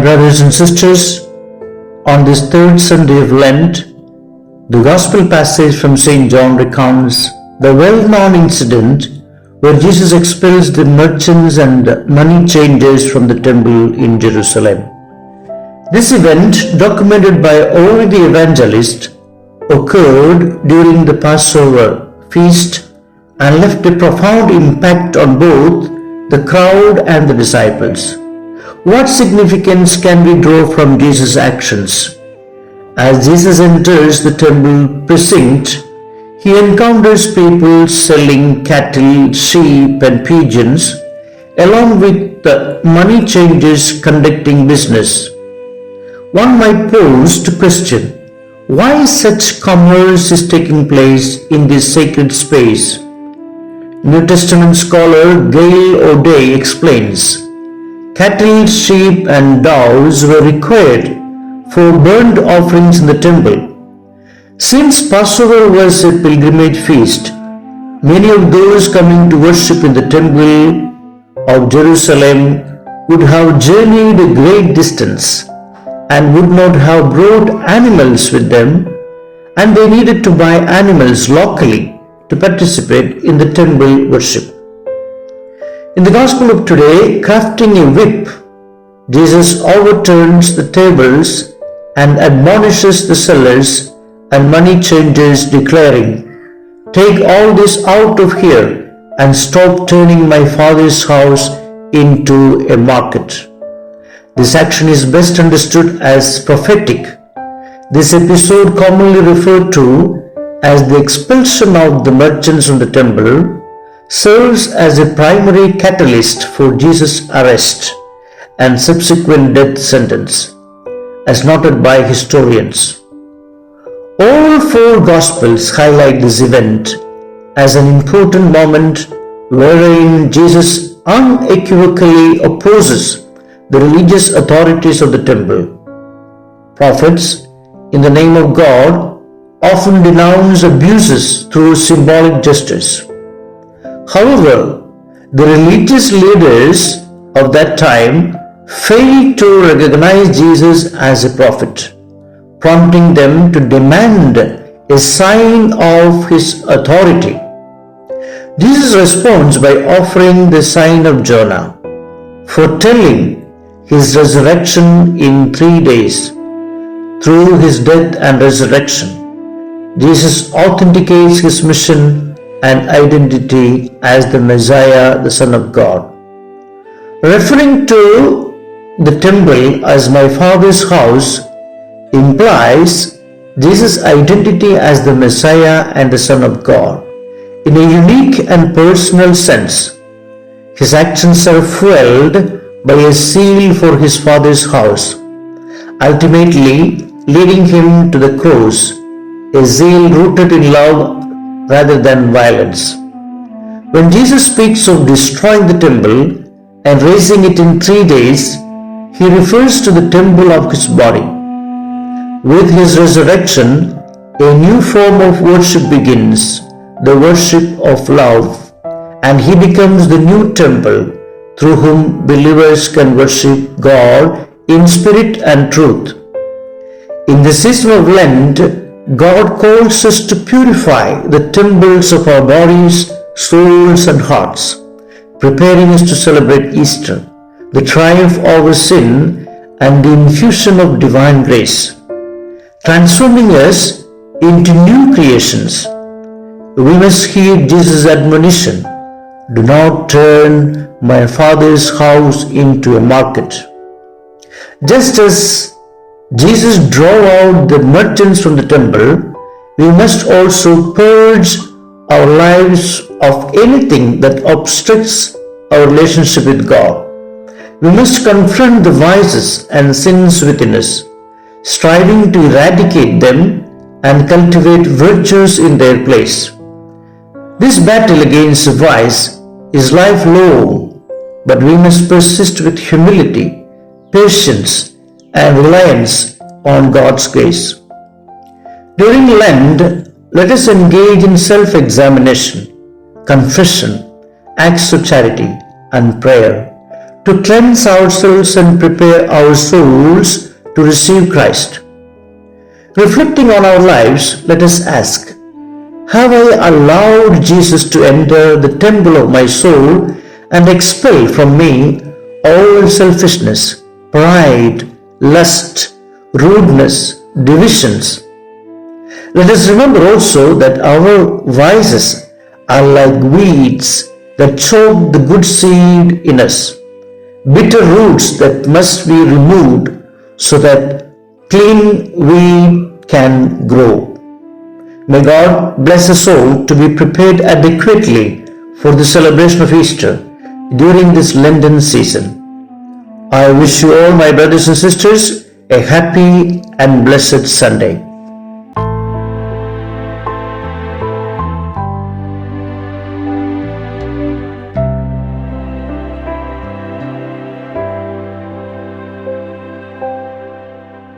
My brothers and sisters, on this third Sunday of Lent, the Gospel passage from St. John recounts the well-known incident where Jesus expels the merchants and money changers from the temple in Jerusalem. This event, documented by all the evangelists, occurred during the Passover feast and left a profound impact on both the crowd and the disciples. What significance can we draw from Jesus' actions? As Jesus enters the temple precinct, he encounters people selling cattle, sheep, and pigeons, along with the money changers conducting business. One might pose to question, why such commerce is taking place in this sacred space? New Testament scholar Gail O'Day explains, cattle, sheep, and doves were required for burnt offerings in the temple. Since Passover was a pilgrimage feast, many of those coming to worship in the temple of Jerusalem would have journeyed a great distance and would not have brought animals with them, and they needed to buy animals locally to participate in the temple worship. In the Gospel of today, crafting a whip, Jesus overturns the tables and admonishes the sellers and money changers, declaring, "Take all this out of here and stop turning my Father's house into a market." This action is best understood as prophetic. This episode, commonly referred to as the expulsion of the merchants from the temple, serves as a primary catalyst for Jesus' arrest and subsequent death sentence, as noted by historians. All four Gospels highlight this event as an important moment wherein Jesus unequivocally opposes the religious authorities of the temple. Prophets, in the name of God, often denounce abuses through symbolic gestures. However, the religious leaders of that time failed to recognize Jesus as a prophet, prompting them to demand a sign of his authority. Jesus responds by offering the sign of Jonah, foretelling his resurrection in 3 days. Through his death and resurrection, Jesus authenticates his mission and identity as the Messiah, the Son of God. Referring to the temple as my Father's house implies Jesus' identity as the Messiah and the Son of God in a unique and personal sense. His actions are fueled by a zeal for his Father's house, ultimately leading him to the cross, a zeal rooted in love rather than violence. When Jesus speaks of destroying the temple and raising it in 3 days, he refers to the temple of his body. With his resurrection, a new form of worship begins, the worship of love, and he becomes the new temple through whom believers can worship God in spirit and truth. In the season of Lent, God calls us to purify the temples of our bodies, souls, and hearts, preparing us to celebrate Easter, the triumph over sin and the infusion of divine grace, transforming us into new creations. We must heed Jesus' admonition, "Do not turn my Father's house into a market." Just as Jesus drove out the merchants from the temple, we must also purge our lives of anything that obstructs our relationship with God. We must confront the vices and sins within us, striving to eradicate them and cultivate virtues in their place. This battle against vice is lifelong, but we must persist with humility, patience, and reliance on God's grace. During Lent, let us engage in self-examination, confession, acts of charity, and prayer, to cleanse ourselves and prepare our souls to receive Christ. Reflecting on our lives, let us ask, have I allowed Jesus to enter the temple of my soul and expel from me all selfishness, pride, lust, rudeness, divisions? Let us remember also that our vices are like weeds that choke the good seed in us, bitter roots that must be removed so that clean weed can grow. May God bless us all to be prepared adequately for the celebration of Easter during this Lenten season. I wish you all, my brothers and sisters, a happy and blessed Sunday.